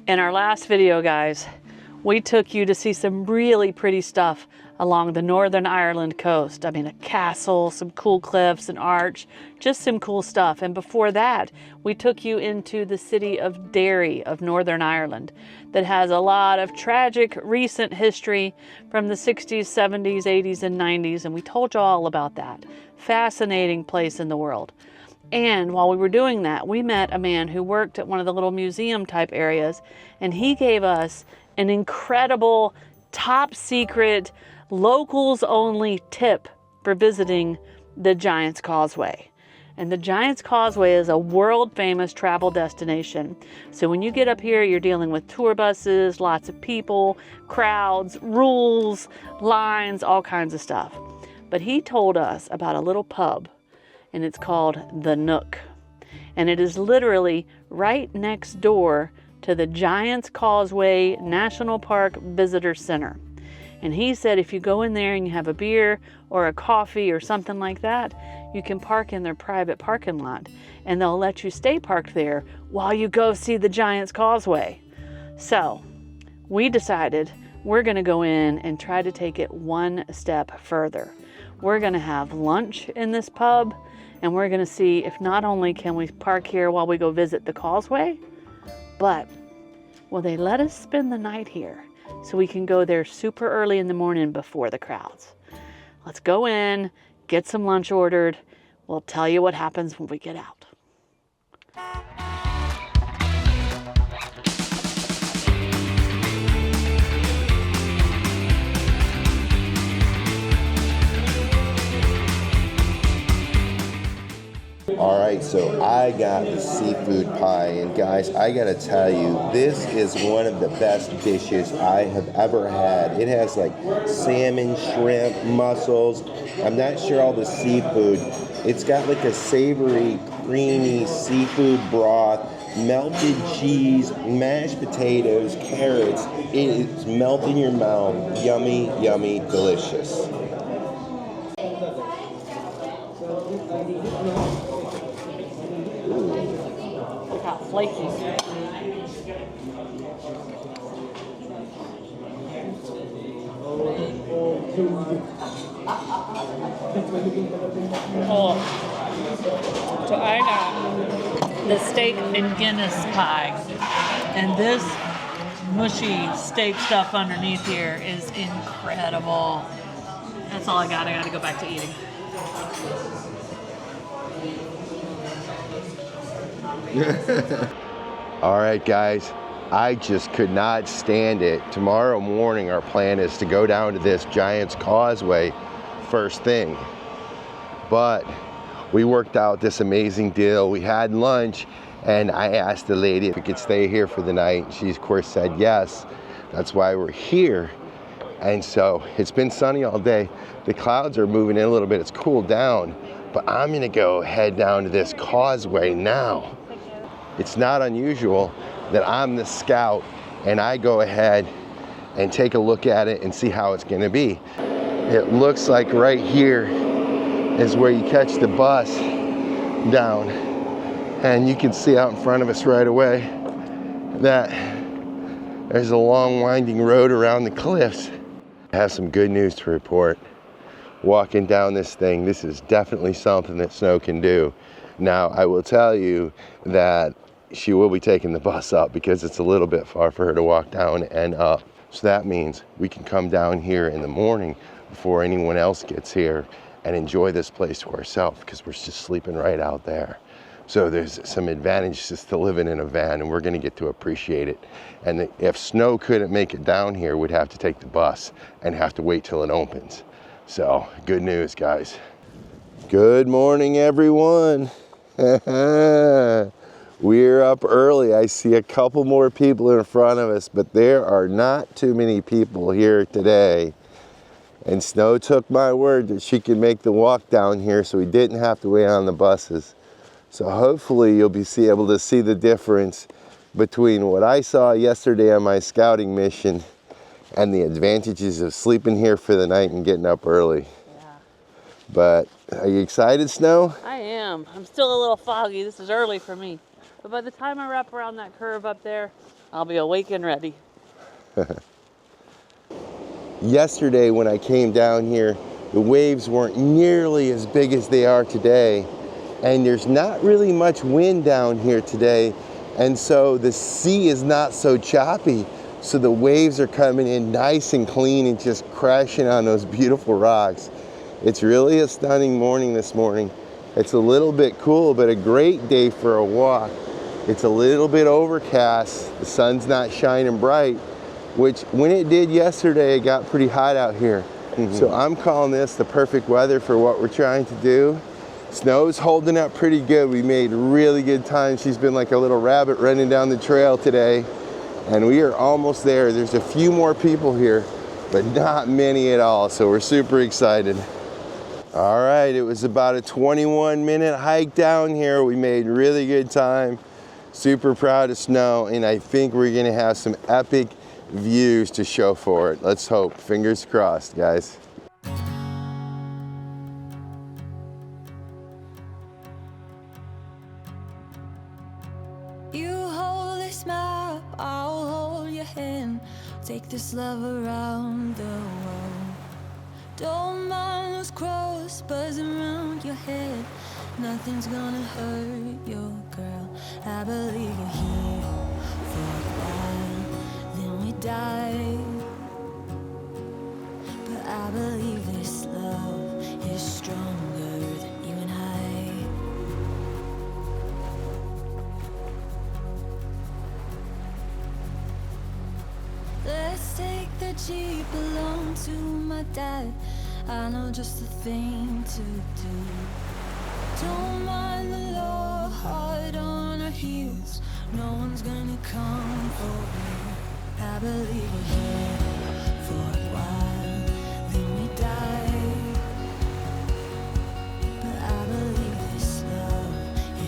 In our last video, guys, we took you to see some really pretty stuff along the Northern Ireland coast. I mean, a castle, some cool cliffs, an arch, just some cool stuff. And before that, we took you into the city of Derry of Northern Ireland that has a lot of tragic recent history from the 60s, 70s, 80s, and 90s. And we told you all about that. Fascinating place in the world. And while we were doing that, we met a man who worked at one of the little museum type areas, and he gave us an incredible, top secret, locals only tip for visiting the Giants Causeway. And the Giants Causeway is a world famous travel destination. So when you get up here, you're dealing with tour buses, lots of people, crowds, rules, lines, all kinds of stuff. But he told us about a little pub, and it's called The Nook. And it is literally right next door to the Giants Causeway National Park Visitor Center. And he said if you go in there and you have a beer or a coffee or something like that, you can park in their private parking lot, and they'll let you stay parked there while you go see the Giants Causeway. So we decided we're gonna go in and try to take it one step further. We're gonna have lunch in this pub, and we're gonna see if not only can we park here while we go visit the causeway, but will they let us spend the night here so we can go there super early in the morning before the crowds. Let's go in, get some lunch ordered. We'll tell you what happens when we get out. All right, so I got the seafood pie, and guys, I gotta tell you, this is one of the best dishes I have ever had. It has like salmon, shrimp, mussels. I'm not sure all the seafood. It's got like a savory, creamy seafood broth, melted cheese, mashed potatoes, carrots. It is melt in your mouth. Yummy, yummy, delicious. Look how flaky. Oh. So I got the steak and Guinness pie, and this mushy steak stuff underneath here is incredible. That's all I got. I got to go back to eating. All right, guys, I just could not stand it. Tomorrow morning, our plan is to go down to this Giants Causeway first thing. But we worked out this amazing deal. We had lunch, and I asked the lady if we could stay here for the night. She, of course, said yes. That's why we're here. And so it's been sunny all day. The clouds are moving in a little bit. It's cooled down. But I'm gonna go head down to this causeway now. It's not unusual that I'm the scout and I go ahead and take a look at it and see how it's gonna be. It looks like right here is where you catch the bus down. And you can see out in front of us right away that there's a long winding road around the cliffs. I have some good news to report. Walking down this thing, this is definitely something that Snow can do. Now, I will tell you that she will be taking the bus up because it's a little bit far for her to walk down and up. So that means we can come down here in the morning before anyone else gets here and enjoy this place to ourselves because we're just sleeping right out there. So there's some advantages to living in a van, and we're gonna get to appreciate it. And if Snow couldn't make it down here, we'd have to take the bus and have to wait till it opens. So, good news, guys. Good morning, everyone. We're up early. I see a couple more people in front of us, but there are not too many people here today. And Snow took my word that she could make the walk down here so we didn't have to wait on the buses. So hopefully you'll be able to see the difference between what I saw yesterday on my scouting mission and the advantages of sleeping here for the night and getting up early. Yeah. But are you excited, Snow? I am. I'm still a little foggy. This is early for me. But by the time I wrap around that curve up there, I'll be awake and ready. Yesterday when I came down here, the waves weren't nearly as big as they are today, and there's not really much wind down here today, and so the sea is not so choppy, so the waves are coming in nice and clean and just crashing on those beautiful rocks. It's really a stunning morning this morning. It's a little bit cool, but a great day for a walk. It's a little bit overcast, the sun's not shining bright, which when it did yesterday, it got pretty hot out here. So I'm calling this the perfect weather for what we're trying to do. Snow's holding up pretty good. We made really good time. She's been like a little rabbit running down the trail today, and we are almost there. There's a few more people here, but not many at all, so we're super excited. All right, it was about a 21-minute hike down here. We made really good time. Super proud of snow, and I think we're gonna have some epic views to show for it. Let's hope. Fingers crossed, guys. You hold this map, I'll hold your hand. Take this love around the world. Don't mind those crows buzzing around your head. Nothing's gonna hurt your girl. I believe you're here for a while, then we die. But I believe this love is stronger than you and I. Let's take the Jeep along to my dad. I know just the thing to do. Don't mind the law, hard on our heels. No one's gonna come for me. I believe we're here for a while, then we die. But I believe this love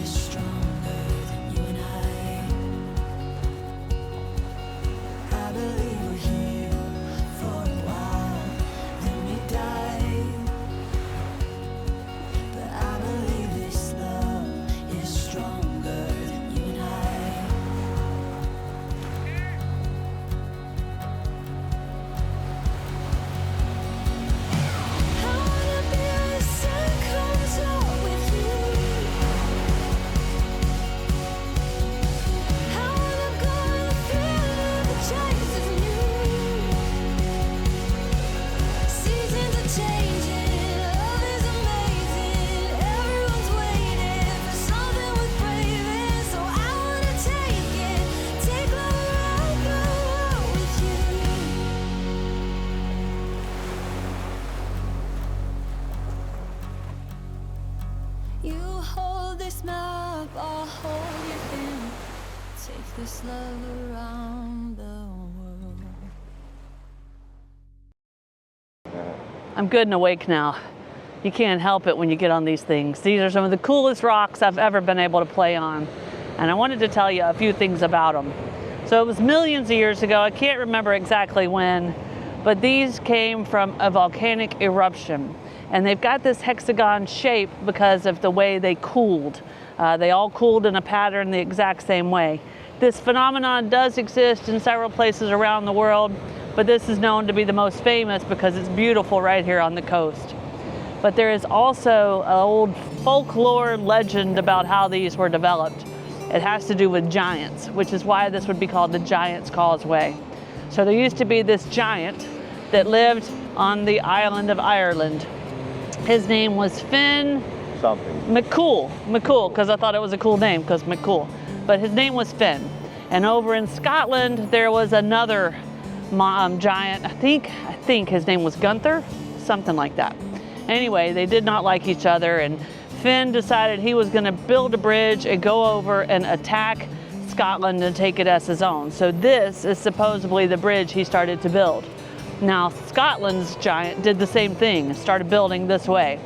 is stronger than you and I. I believe we're here for a while, then we die. But I believe this love is stronger than you and I. I wanna be where the sun comes out with you. I wanna go where the feeling of the chase is new. Seasons are changing, love is amazing. Everyone's waiting for something worth braving. So I wanna take it, take love around the world with you. You hold this map, I'll hold your hand. Take this love around the world. I'm good and awake now. You can't help it when you get on these things. These are some of the coolest rocks I've ever been able to play on. And I wanted to tell you a few things about them. So it was millions of years ago. I can't remember exactly when, but these came from a volcanic eruption. And they've got this hexagon shape because of the way they cooled. They all cooled in a pattern the exact same way. This phenomenon does exist in several places around the world, but this is known to be the most famous because it's beautiful right here on the coast. But there is also an old folklore legend about how these were developed. It has to do with giants, which is why this would be called the Giants Causeway. So there used to be this giant that lived on the island of Ireland. His name was Finn McCool, because I thought it was a cool name, because McCool. But his name was Finn. And over in Scotland, there was another giant, I think his name was Gunther, something like that. Anyway, they did not like each other, and Finn decided he was gonna build a bridge and go over and attack Scotland and take it as his own. So this is supposedly the bridge he started to build. Now, Scotland's giant did the same thing and started building this way.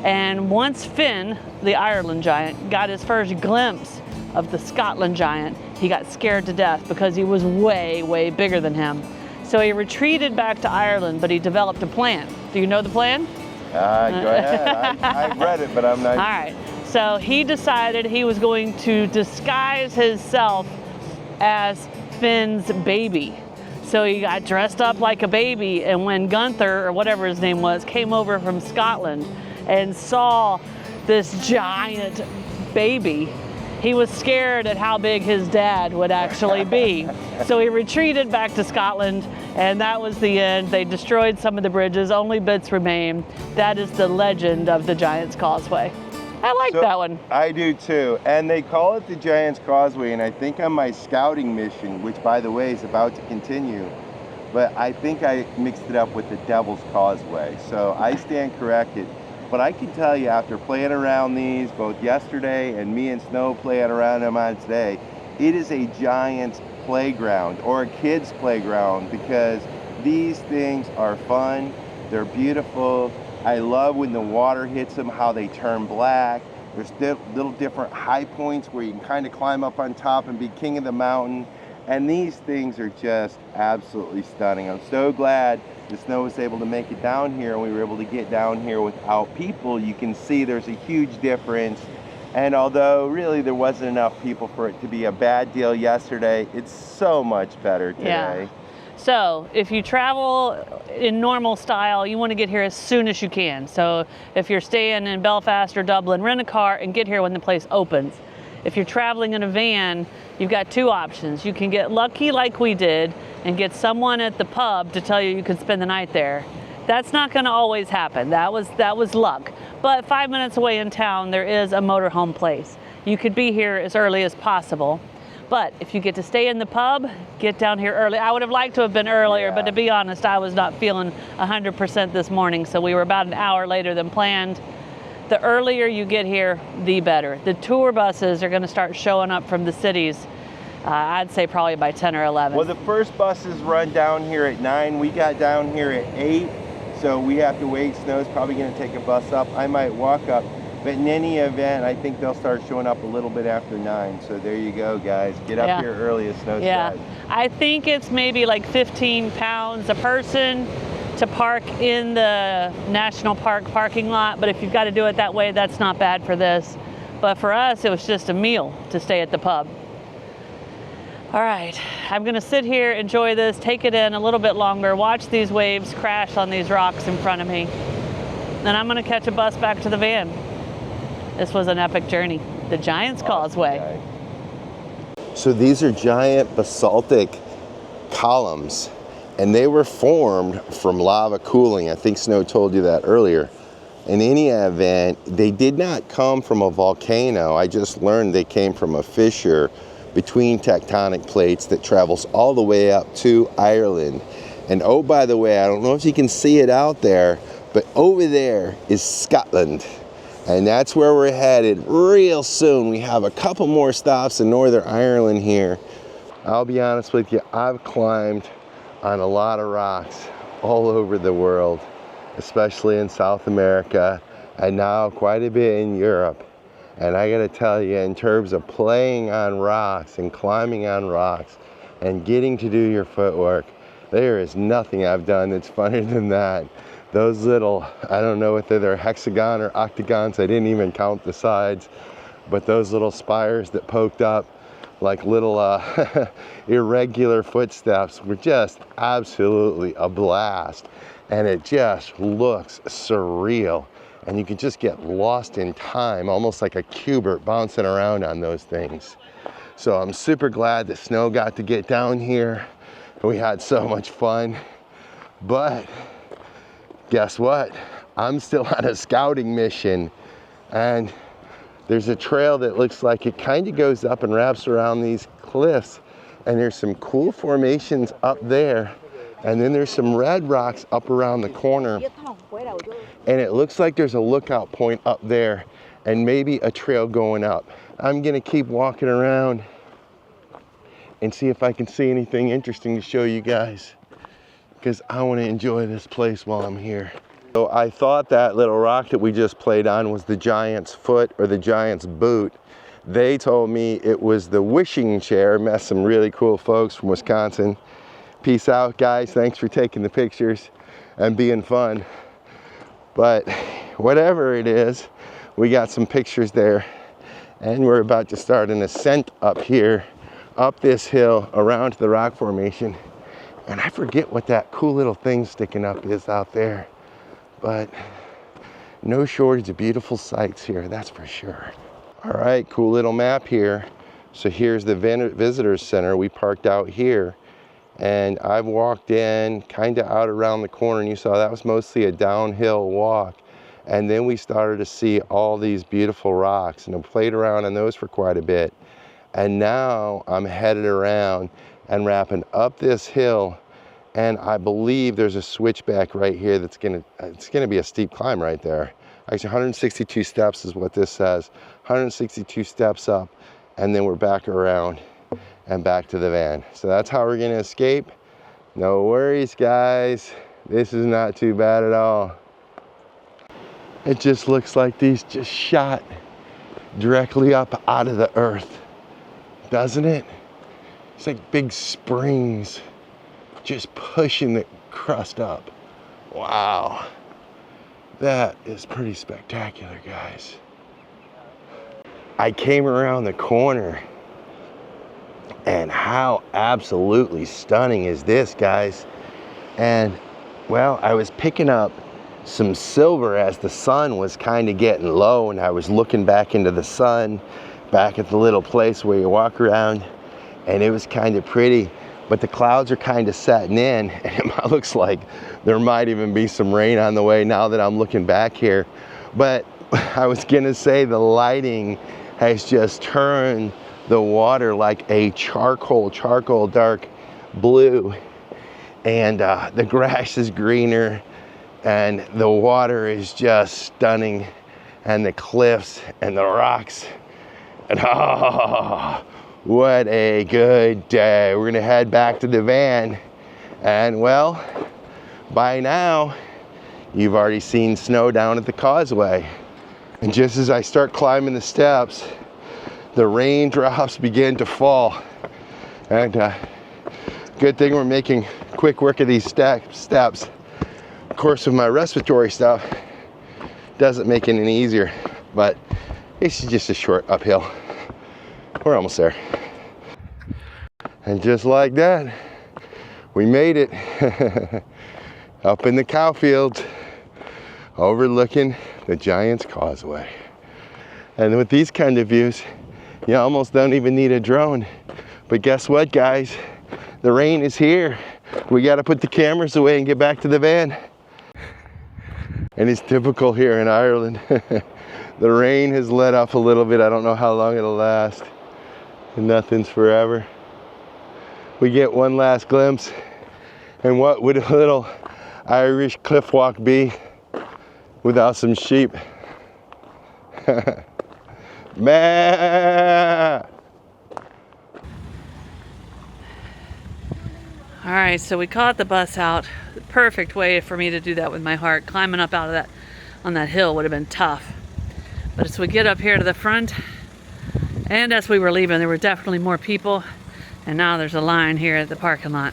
And once Finn, the Ireland giant, got his first glimpse of the Scotland giant, he got scared to death because he was way, way bigger than him. So he retreated back to Ireland, but he developed a plan. Do you know the plan? Go ahead. I've read it, but I'm not. All right. So he decided he was going to disguise himself as Finn's baby. So he got dressed up like a baby, and when Gunther, or whatever his name was, came over from Scotland and saw this giant baby, he was scared at how big his dad would actually be. So he retreated back to Scotland, and that was the end. They destroyed some of the bridges, only bits remain. That is the legend of the Giants Causeway. I like that one. I do too. And they call it the Giants Causeway, and I think on my scouting mission, which by the way is about to continue, but I think I mixed it up with the Devil's Causeway. So I stand corrected. But I can tell you, after playing around these both yesterday and me and Snow playing around them on today, it is a Giants playground or a kid's playground, because these things are fun, they're beautiful. I love when the water hits them, how they turn black. There's little different high points where you can kind of climb up on top and be king of the mountain. And these things are just absolutely stunning. I'm so glad the Snow was able to make it down here, and we were able to get down here without people. You can see there's a huge difference. And although really there wasn't enough people for it to be a bad deal yesterday, it's so much better today. Yeah. So if you travel in normal style, you want to get here as soon as you can. So if you're staying in Belfast or Dublin, rent a car and get here when the place opens. If you're traveling in a van, you've got two options. You can get lucky like we did and get someone at the pub to tell you can spend the night there. That's not going to always happen. That was luck. But 5 minutes away in town, there is a motorhome place. You could be here as early as possible. But if you get to stay in the pub, get down here early. I would have liked to have been earlier, but to be honest, I was not feeling 100% this morning, so we were about an hour later than planned. The earlier you get here, the better. The tour buses are going to start showing up from the cities, I'd say probably by 10 or 11. Well, the first buses run down here at 9. We got down here at 8, so we have to wait. Snow's probably going to take a bus up. I might walk up. But in any event, I think they'll start showing up a little bit after 9. So there you go, guys. Get up here early as Snow said. I think it's maybe like 15 pounds a person to park in the national park parking lot. But if you've got to do it that way, that's not bad for this. But for us, it was just a meal to stay at the pub. All right, I'm going to sit here, enjoy this, take it in a little bit longer, watch these waves crash on these rocks in front of me. Then I'm going to catch a bus back to the van. This was an epic journey, the Giants Causeway. So these are giant basaltic columns, and they were formed from lava cooling. I think Snow told you that earlier. In any event, they did not come from a volcano. I just learned they came from a fissure between tectonic plates that travels all the way up to Ireland. And oh, by the way, I don't know if you can see it out there, but over there is Scotland. And that's where we're headed real soon. We have a couple more stops in Northern Ireland here. I'll be honest with you, I've climbed on a lot of rocks all over the world, especially in South America, and now quite a bit in Europe. And I gotta tell you, in terms of playing on rocks and climbing on rocks and getting to do your footwork, there is nothing I've done that's funnier than that. Those little, I don't know whether they're hexagon or octagons, I didn't even count the sides, but those little spires that poked up like little irregular footsteps were just absolutely a blast. And it just looks surreal. And you can just get lost in time, almost like a cubert bouncing around on those things. So I'm super glad that Snow got to get down here. We had so much fun, but guess what? I'm still on a scouting mission, and there's a trail that looks like it kind of goes up and wraps around these cliffs, and there's some cool formations up there, and then there's some red rocks up around the corner, and it looks like there's a lookout point up there and maybe a trail going up. I'm gonna keep walking around and see if I can see anything interesting to show you guys, because I want to enjoy this place while I'm here. So I thought that little rock that we just played on was the giant's foot or the giant's boot. They told me it was the wishing chair. Met some really cool folks from Wisconsin. Peace out, guys. Thanks for taking the pictures and being fun. But whatever it is, we got some pictures there, and we're about to start an ascent up here up this hill around to the rock formation. And I forget what that cool little thing sticking up is out there, but no shortage of beautiful sights here, that's for sure. All right, cool little map here. So here's the visitors center. We parked out here, and I've walked in kind of out around the corner, and you saw that was mostly a downhill walk. And then we started to see all these beautiful rocks, and I played around on those for quite a bit. And now I'm headed around and wrapping up this hill, and I believe there's a switchback right here that's it's gonna be a steep climb right there. Actually, 162 steps is what this says. 162 steps up, and then we're back around and back to the van. So that's how we're gonna escape. No worries, guys. This is not too bad at all. It just looks like these just shot directly up out of the earth, doesn't it? It's like big springs just pushing the crust up. Wow. That is pretty spectacular, guys. I came around the corner, and how absolutely stunning is this, guys? And well, I was picking up some silver as the sun was kind of getting low, and I was looking back into the sun, back at the little place where you walk around, and it was kind of pretty, but the clouds are kind of setting in, and it looks like there might even be some rain on the way now that I'm looking back here. But I was gonna say the lighting has just turned the water like a charcoal dark blue, and the grass is greener, and the water is just stunning, and the cliffs and the rocks, and oh, what a good day. We're gonna head back to the van, and well, by now you've already seen snow down at the causeway, and just as I start climbing the steps, the raindrops begin to fall, and good thing we're making quick work of these steps. Of course, with my respiratory stuff, doesn't make it any easier, but it's just a short uphill. We're almost there. And just like that, we made it up in the cow fields, overlooking the Giants Causeway. And with these kind of views, you almost don't even need a drone. But guess what, guys? The rain is here. We got to put the cameras away and get back to the van. And it's typical here in Ireland. The rain has let up a little bit. I don't know how long it'll last. And nothing's forever. We get one last glimpse. And what would a little Irish cliff walk be without some sheep? Bah! All right, so we caught the bus out. The perfect way for me to do that with my heart. Climbing up out of that on that hill would have been tough. But as we get up here to the front, and as we were leaving, there were definitely more people. And now there's a line here at the parking lot.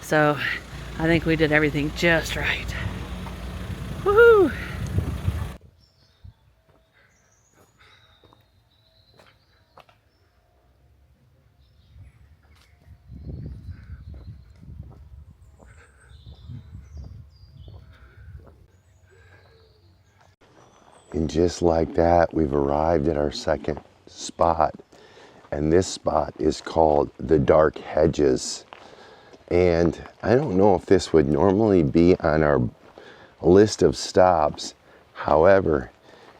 So I think we did everything just right. Woohoo! And just like that, we've arrived at our second spot. And this spot is called the Dark Hedges. And I don't know if this would normally be on our list of stops. However,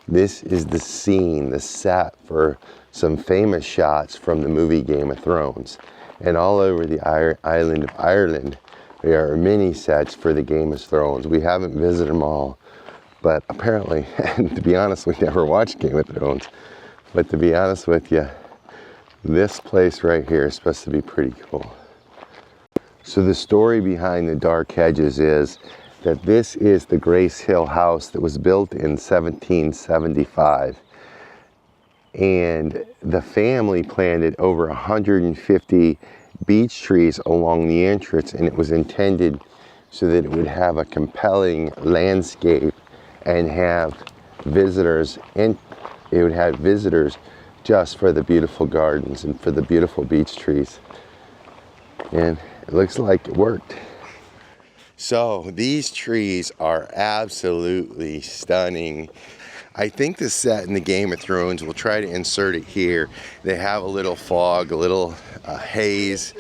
this is the scene, the set for some famous shots from the movie Game of Thrones. And all over the island of Ireland, there are many sets for the Game of Thrones. We haven't visited them all. But apparently, and to be honest, we never watched Game of Thrones. But to be honest with you, this place right here is supposed to be pretty cool. So the story behind the Dark Hedges is that this is the Grace Hill house that was built in 1775. And the family planted over 150 beech trees along the entrance, and it was intended so that it would have a compelling landscape and have visitors, and it would have visitors just for the beautiful gardens and for the beautiful beech trees. And it looks like it worked. So these trees are absolutely stunning. I think the set in the Game of Thrones, we'll try to insert it here. They have a little fog, a little haze,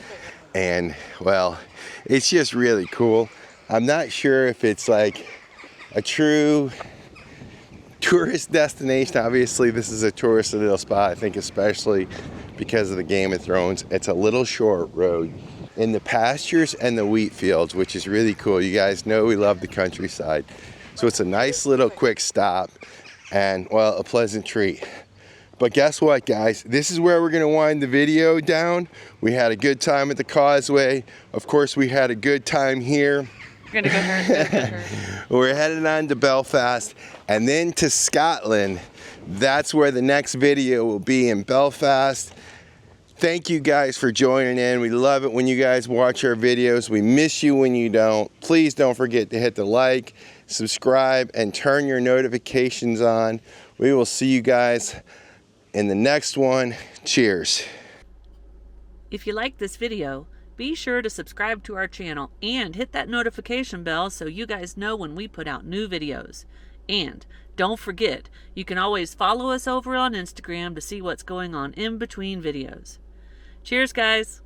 and well, it's just really cool. I'm not sure if it's like a true tourist destination. Obviously this is a tourist little spot, I think, especially because of the Game of Thrones. It's a little short road in the pastures and the wheat fields, which is really cool. You guys know we love the countryside, so it's a nice little quick stop and, well, a pleasant treat. But guess what, guys? This is where we're gonna wind the video down. We had a good time at the Causeway. Of course, we had a good time here. We're gonna go Curt. We're headed on to Belfast and then to Scotland. That's where the next video will be, in Belfast. Thank you guys for joining in. We love it when you guys watch our videos. We miss you when you don't. Please don't forget to hit the like, subscribe, and turn your notifications on. We will see you guys in the next one. Cheers. If you like this video, be sure to subscribe to our channel and hit that notification bell so you guys know when we put out new videos. And don't forget, you can always follow us over on Instagram to see what's going on in between videos. Cheers, guys!